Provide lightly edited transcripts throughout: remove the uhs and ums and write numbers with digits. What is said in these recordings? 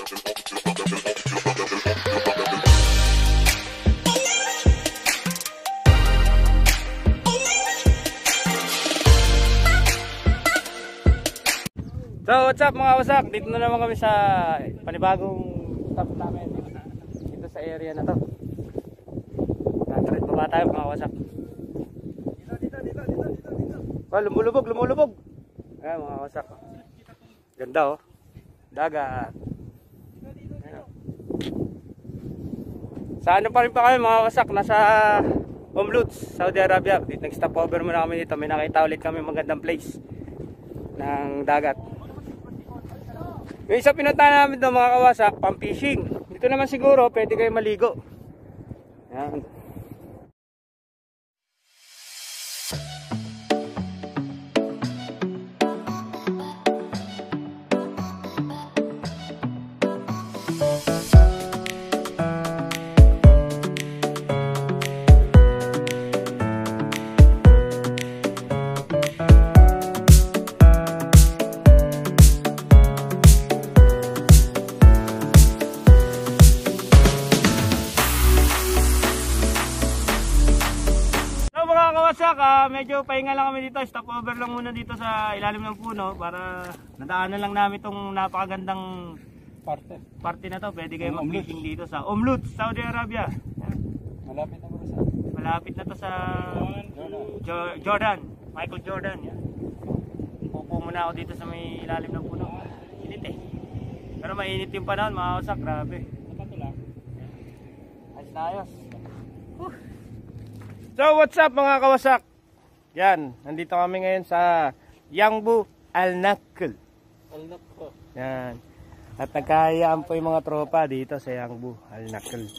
So what's up mga wasak, dito na naman kami sa panibagong stop namin dito sa area na to. Natarit baba tayo mga wasak. Oh, lumulubog. Ayan mga wasak. Ganda oh. Dagat. Ayan. Sa ano pa rin pa kami mga wasak, nasa Umluts, Saudi Arabia. Nag-stop over muna kami dito. May nakita ulit kami magandang place ng dagat. Yung isa pinunta namin doon mga kawasak, pang-fishing. Dito naman siguro pwede kayo maligo. Yan. Medyo pahinga lang kami dito, stop over lang muna dito sa ilalim ng puno para nadaanan lang namin itong napakagandang parte na to. Pwede kayo mag-fishing dito sa Umluts, Saudi Arabia. Malapit na to sa Jordan, Michael Jordan. Pupo muna ako dito sa may ilalim ng puno. Init eh. Pero mainit yung panahon mga kawasak, grabe. Ayos na ayos. So what's up mga kawasak? Yan, nandito kami ngayon sa Yangbu Al-Nakhl. Yan. At nagkahayaan po yung mga tropa dito sa Yangbu Al-Nakhl.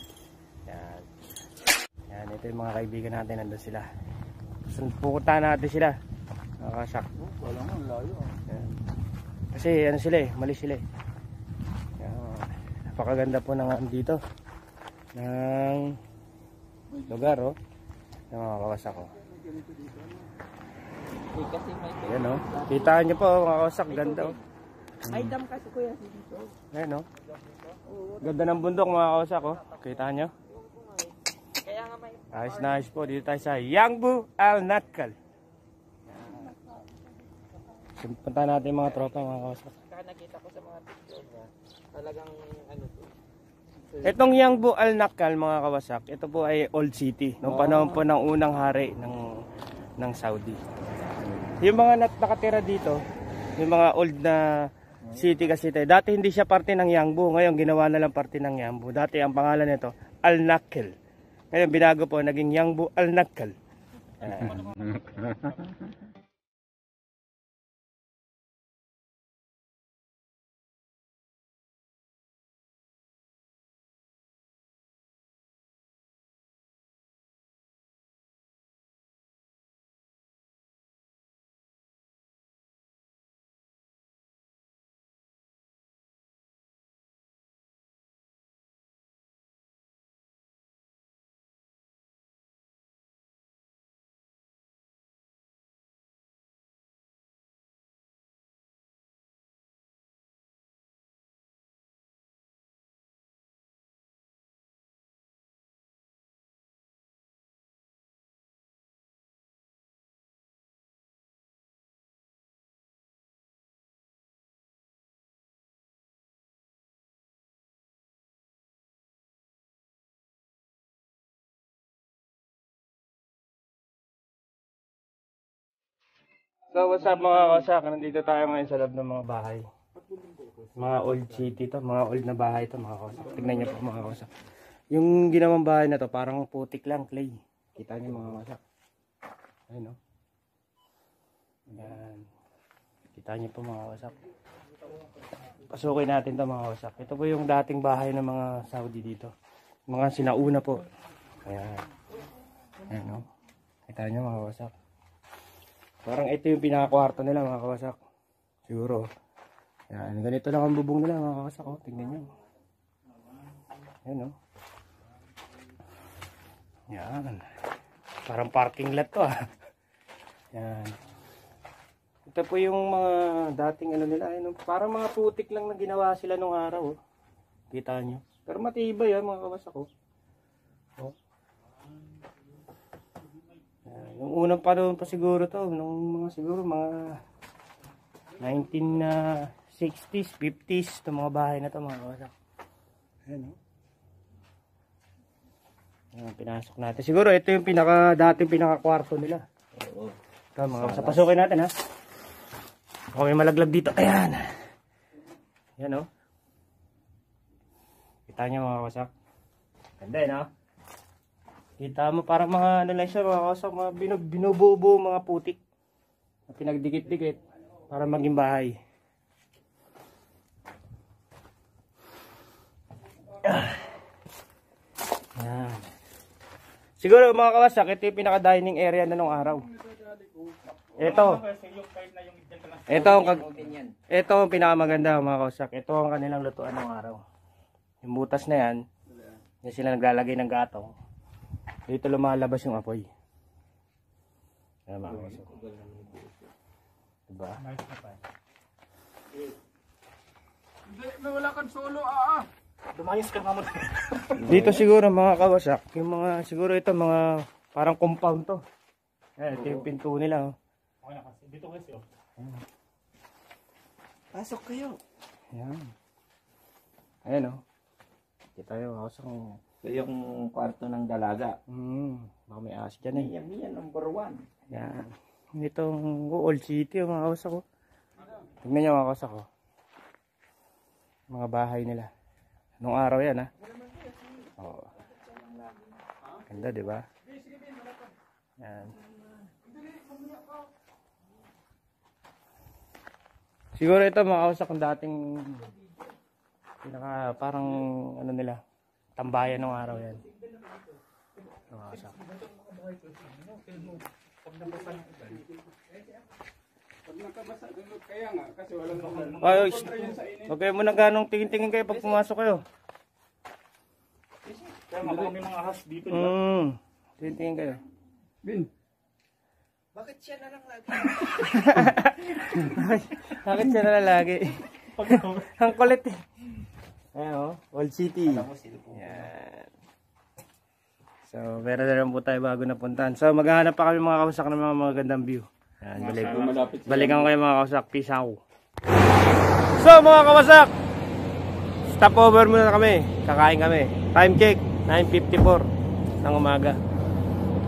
Yan. Yan, ito yung mga kaibigan natin, nandun sila. Pupuntahan natin sila. Nakakasak. Wala nga, layo. Yan. Kasi ano sila eh, mali sila eh. Yan. Napakaganda po ng dito. Ng lugar oh. Yung mga kawasak oh. Yan o, kita nyo po mga kawasak, ganda o. Ay dam kasi kuya dito. Yan o, ganda ng bundok mga kawasak o. Kita nyo. Kaya nga may Ayos na ayos po, dito tayo sa Yangbu Al-Nakhl. Punta natin mga tropa mga kawasak. kaya nakita ko sa mga picture niya. Talagang ano to. Itong Yangbu Al-Nakhl mga kawasak, ito po ay old city. Noong panahon po ng unang hari ng Saudi. Yung mga nakatira dito, yung mga old na city kasi ito. Dati hindi siya parte ng Yangbu, ngayon ginawa na lang parte ng Yangbu. Dati ang pangalan nito, Al-Nakhl. Ngayon binago po, naging Yangbu Al-Nakhl. So what's up mga kawasak, nandito tayo ngayon sa loob ng mga bahay. Mga old city to, mga old na bahay to mga kawasak. Tignan nyo po mga kawasak. Yung ginawang bahay na to parang putik lang, clay. Kita nyo mga kawasak. Ayun o. Yan. Kita nyo po mga kawasak. Pasukin natin to mga kawasak. Ito po yung dating bahay ng mga Saudi dito. Mga sinauna po. Ayan. Ayan o. Kita nyo mga kawasak. Parang ito yung pinakakwarto nila mga kawasak. Siguro. Yan, ganito lang ang bubong nila mga kawasak. Oh, tingnan nyo. Yan oh. Yan. Parang parking lot to ah. Yan. Ito po yung mga dating ano nila. Parang mga putik lang na ginawa sila nung araw. Oh. Kita nyo. Pero matibay yan mga kawasak ko. Oh. Yung unang panahon pa siguro to, nung mga siguro mga 1960s, 50s, itong mga bahay na to mga kawasak. Ayan o. Ayan, pinasok natin. Siguro ito yung dating pinaka-kwarto nila. Oo. Ito mga kawasak. Pasukin natin ha. Baka may malaglag dito. Ayan. Ayan o. Kita nyo mga kawasak. Ganda yun ha. Kita mo para mga ano lang siya mga kawasak. Mga binububo mga putik. Na pinagdikit-dikit. Para maging bahay. Ayan. Siguro mga kawasak, ito yung pinaka-dining area na nung araw. Ito. Ito ang pinakamaganda mga kawasak. Ito ang kanilang lutuan ng araw. Yung butas na yan, yan sila naglalagay ng gatong. Dito lumalabas yung apoy. Ayan mga kawasak. Diba? Wala kang solo Dumayos ka naman. Dito siguro mga kawasak, yung mga siguro ito mga parang compound to. Ayan, ito yung pinto nila. Oh. Dito kasi Ayan. Pasok kayo. Ayan. Ayan o. Kita yung kawasak. Ito yung kwarto ng dalaga. Baka may aas dyan eh. Yan, number 1. Ayan. Itong Old City mga kawasak ko. Tignan nyo mga kawasak ko. Mga bahay nila. Nung araw yan ha. Oh. Ganda diba? Yan. Siguro ito mga kawasak ang dating pinaka parang ano nila. Tambayan nung araw yan. Mga kawasak. Kaya nga, kasi walang Ay, huwag kayo muna ganong tingin-tingin kayo pag pumasok kayo. Kaya nga, may mga ahas dito, di ba? Tingin-tingin kayo. Bin. Bakit siya na lang lagi? Bakit siya na lagi? Ang kulit eh. Ayan o, Old City. Yan. So, meron na rin po tayo bago na puntahan. So, maghahanap pa kami mga kawasak ng mga magandang view. Yan, balikan ko kayo mga kawasak. Peace out. So, mga kawasak, stop over muna kami. Kakain kami. Time check, 9:54 ng umaga.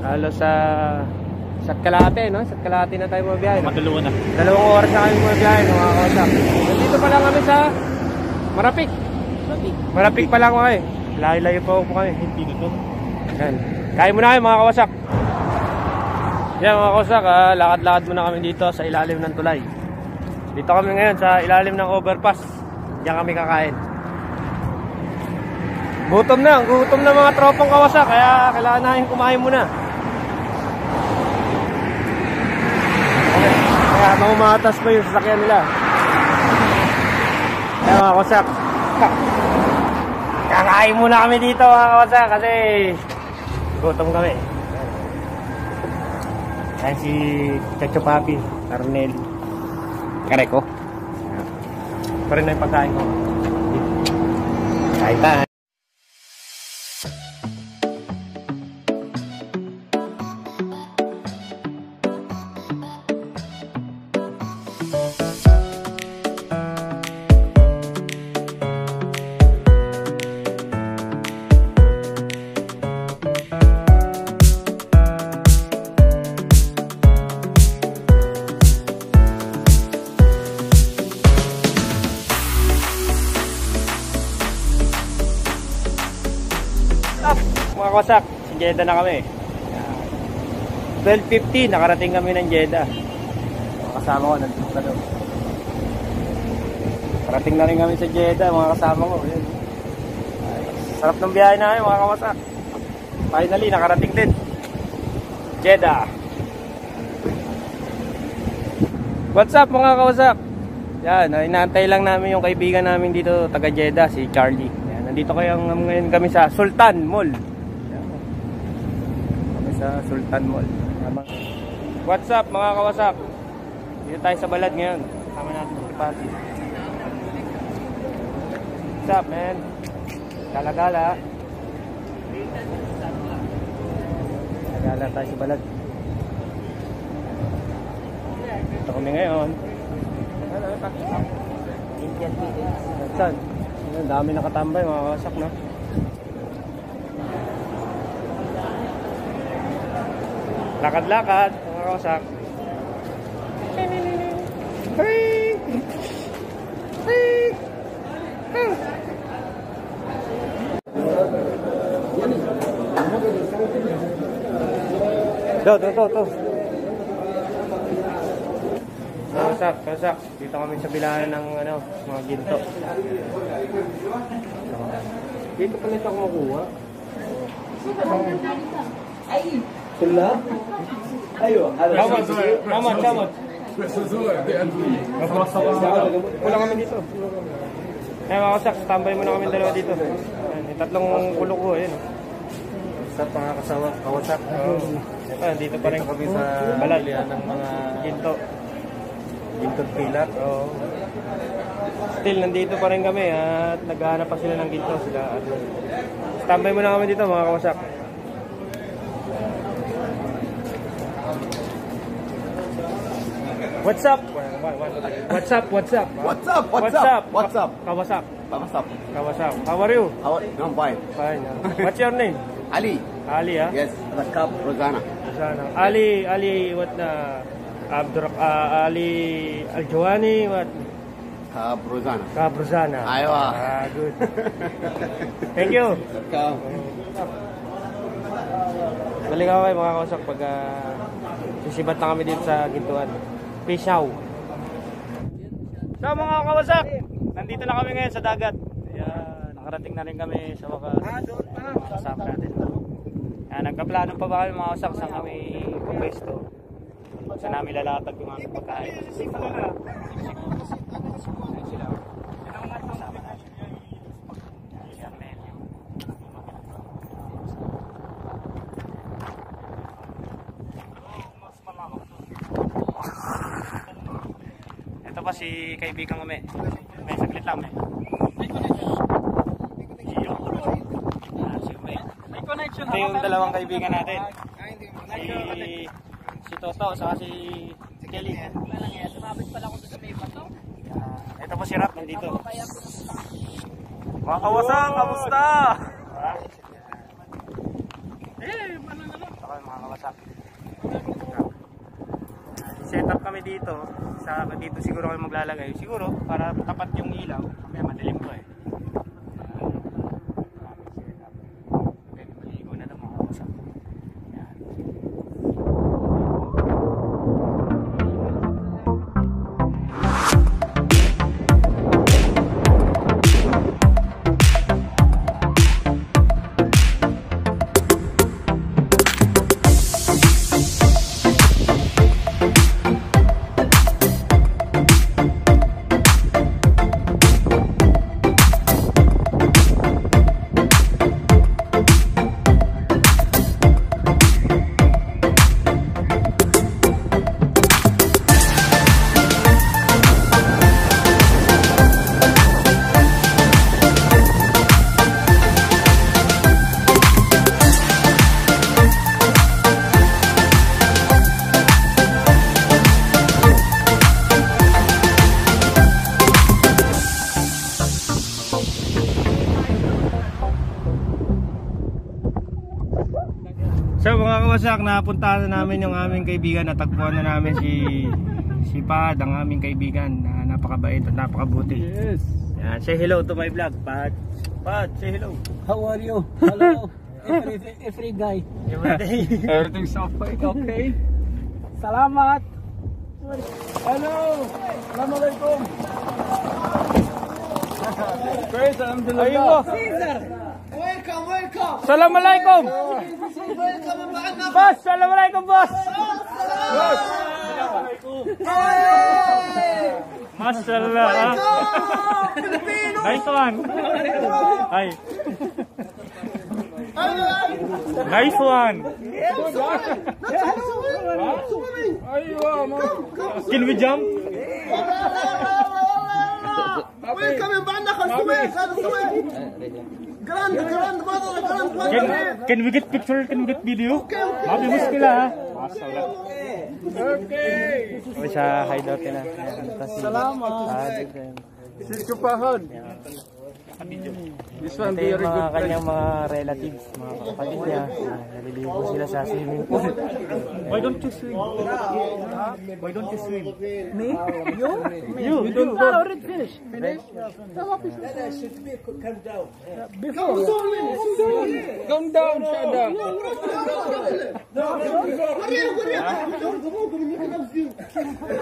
Halos sa Kalate, no? Sa Kalate na tayo mabiyahe. No? Madalawa na. 2 oras na kami mabiyahe, no, mga kawasak. Nandito pa lang kami sa Marapik. Marapik pa lang kami. Layo-layo pa po kami. Hindi dito. Yan. Kain muna kayo mga kawasak. Yan mga kawasak, lakad-lakad muna kami dito sa ilalim ng tulay. Dito kami ngayon sa ilalim ng overpass. Diyan kami kakain. Gutom na mga tropang kawasak. Kaya kailangan natin kumain muna. Kaya mamumatas pa yung sasakyan nila. Yan mga kawasak. Kakain muna kami dito mga kawasak kasi gutom kami. Ayan si Chacho Papi, Carnel, Kareko. Pa rin na yung pagkain ko. Kain tayo. Mga kawasak, sa Jeddah na kami. 12:50 nakarating kami ng Jeddah. Kasama ko nandito na doon. Parating na rin kami sa Jeddah, mga kasama ko. Yan. Sarap ng biyahe namin mga kawasak. Finally nakarating din Jeddah. What's up mga kawasak? Yan, inaantay lang namin yung kaibigan namin dito taga Jeddah, si Charlie. Yan, nandito ngayon kami sa Sultan Mall. Sa Sultan Mall. What's up mga kawasak? Dito tayo sa Balad ngayon. Kasama natin si Pati. What's up man? Gala-gala. Gala tayo sa balag. Ito kami ngayon. Indian Village. Saan? Ang dami nakatambay, mga kawasak, no? Lakad-lakad, mga kawasak. Hey! Hey! To. Kawasak. Dito kami sa bilahan ng mga ginto. Dito pala ito makuha. Sila? Ayo, Kamot. Wala kami dito. Ay, mga kawasak, tambay muna kami dalawa dito. Ayan, tatlong kulok ko, ayun. sa mga kasawa, kawasak. Dito pa rin kami sa balag ng mga ginto. Ginto pilat. Still, nandito pa rin kami at naghahanap pa sila ng ginto. Standby muna kami dito, mga kawasak. What's up? Kawasak. How are you? I'm fine. Fine. What's your name? Ali. Ali, ah? Yes, the cup, Rosanna. Ali, what na? Ali Aljawani, what? Cup, Rosanna. Kabruzana. Aywa. Good. Thank you. Welcome. Balik ako kayo mga kawasak pag sisibat na kami dito sa gintuan. Peace out. So mga kawasak, nandito na kami ngayon sa dagat. Nakarating na rin kami sa wakas. Kasama natin. Nagkaplano pa ba kami mga kawasak saan kami pupwesto? Saan namin lalatag yung aming pagkain? Ito pa si kaibigan ko, may saglit lang, ito yung dalawang kaibigan natin, si Toto saka si Kelly. Ito po si Rap nandito. Mga kawasak, kamusta? Mga kawasak, set up kami dito. Dito siguro kami maglalagay. Siguro para tapat yung ilaw. May madilim ko eh. Pwede maligo na ng mga kawasak. So mga kawasak, napuntahan na namin yung aming kaibigan. Natagpuan na namin si Pad, ang aming kaibigan na napakabait at napakabuti. Yes. Yan, say hello to my vlog, Pad. Pad, say hello. How are you? Hello. Every guy. Everything's okay. Salamat. Hello. Assalamualaikum. Praise Alhamdulillah. Ayun po. Caesar. Welcome. Assalamualaikum. Boss, assalamualaikum, boss. Masyaallah. Nice one. Hi. Nice one. Can we jump? Welcome banda Suez, Suez. Grand mother, grand mother. Can we get picture? Can we get video? Mabi muskila ha. Okay. O sa hideout nila. Salamat. Sikupahan. This one Ito yung very mga good. kanyang mga relatives, mga kapatid niya. Naliligo sila sa swimming pool. Why don't you swim? Why don't you swim? Me? You? You I already finished. Calm down, Shada.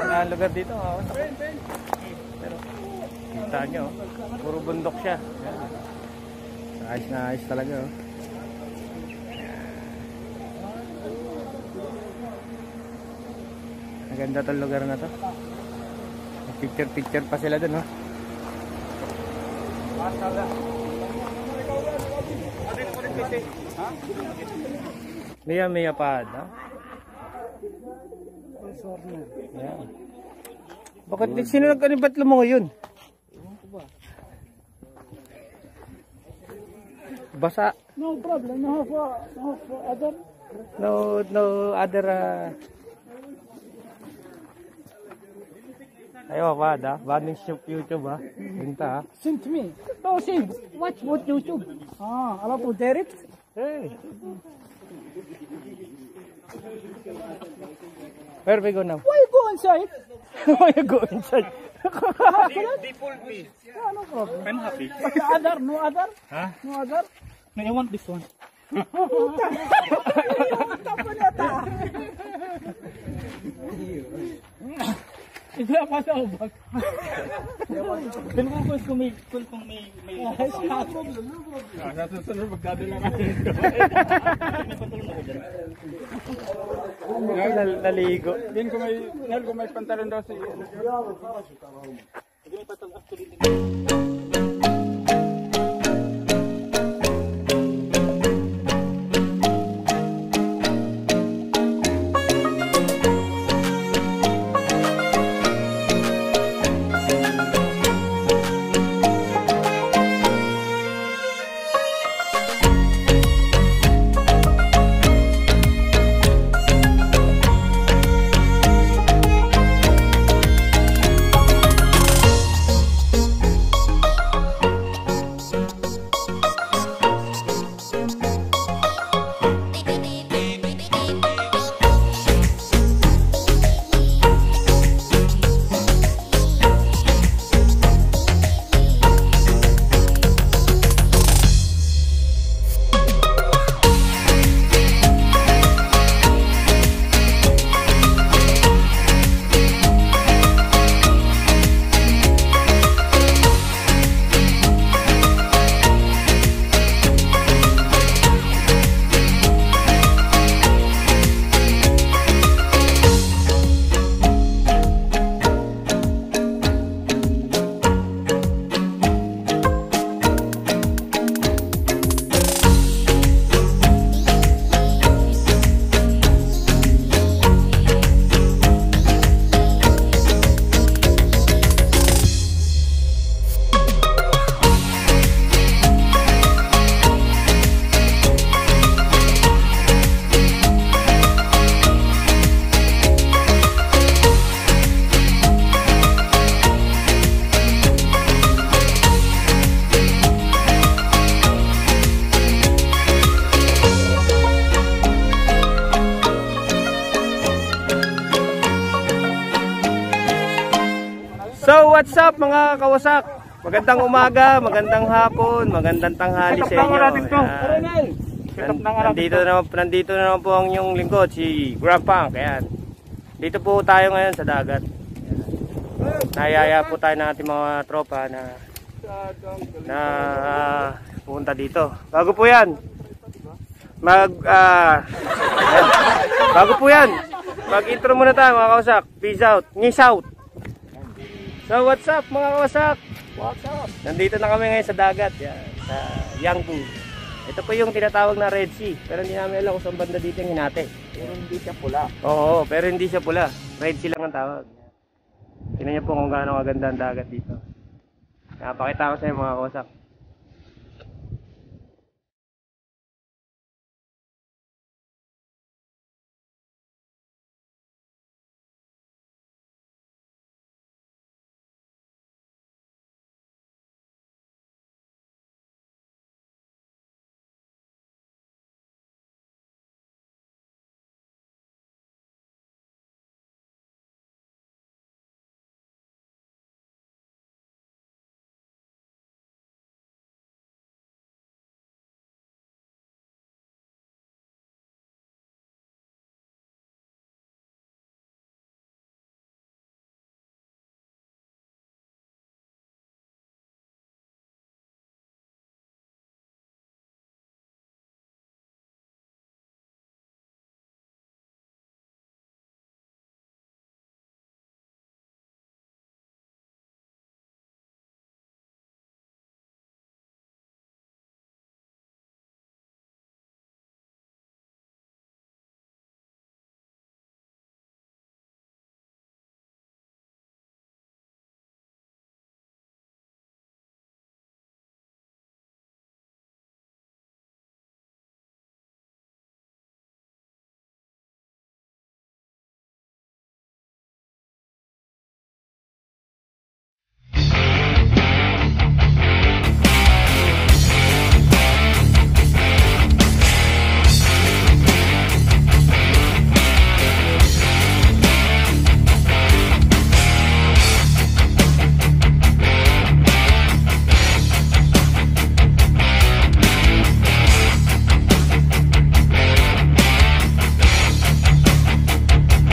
Ang lugar dito. Pero kita nyo, puro bundok siya. Ayos na ayos talaga. Maganda tong lugar na to. Picture pa sila dun. Mia pad. Yeah. Bakit sino nag-anibat mo ngayon? Basa. No problem. No other. No other. Ayo pa da. Banding YouTube ha. Binta ha. Send me. No, send. Watch what YouTube. Alam po direct. Hey. Where we go now? Why you go inside? Why you go inside? Default me. No problem. I'm happy. But the other, no other? Huh? No other? No, I want this one. Hindi ako sa ubag. Kung may Sa susunod magkadala natin. naligo. Din ko may pantalon daw si. So what's up mga kawasak? Magandang umaga, magandang hapon, magandang tanghali sa inyo. Nandito na naman po ang inyong lingkod, si Grandpunk. Ayan. Dito po tayo ngayon sa dagat. Nayaya po tayo ng ating mga tropa na pupunta dito. Bago po yan. Bago po yan. Mag-intro muna tayo mga kawasak. Peace out. Peace out. So what's up mga kawasak? What's up? Nandito na kami ngayon sa dagat, yan, sa Yangpu. Ito po yung tinatawag na Red Sea. Pero hindi namin alam kung saan banda dito yung hinati. Pero hindi siya pula. Oo, pero hindi siya pula. Red Sea lang ang tawag. Tingnan niyo po kung gaano kaganda ang dagat dito. Pakita ko sa inyo mga kawasak.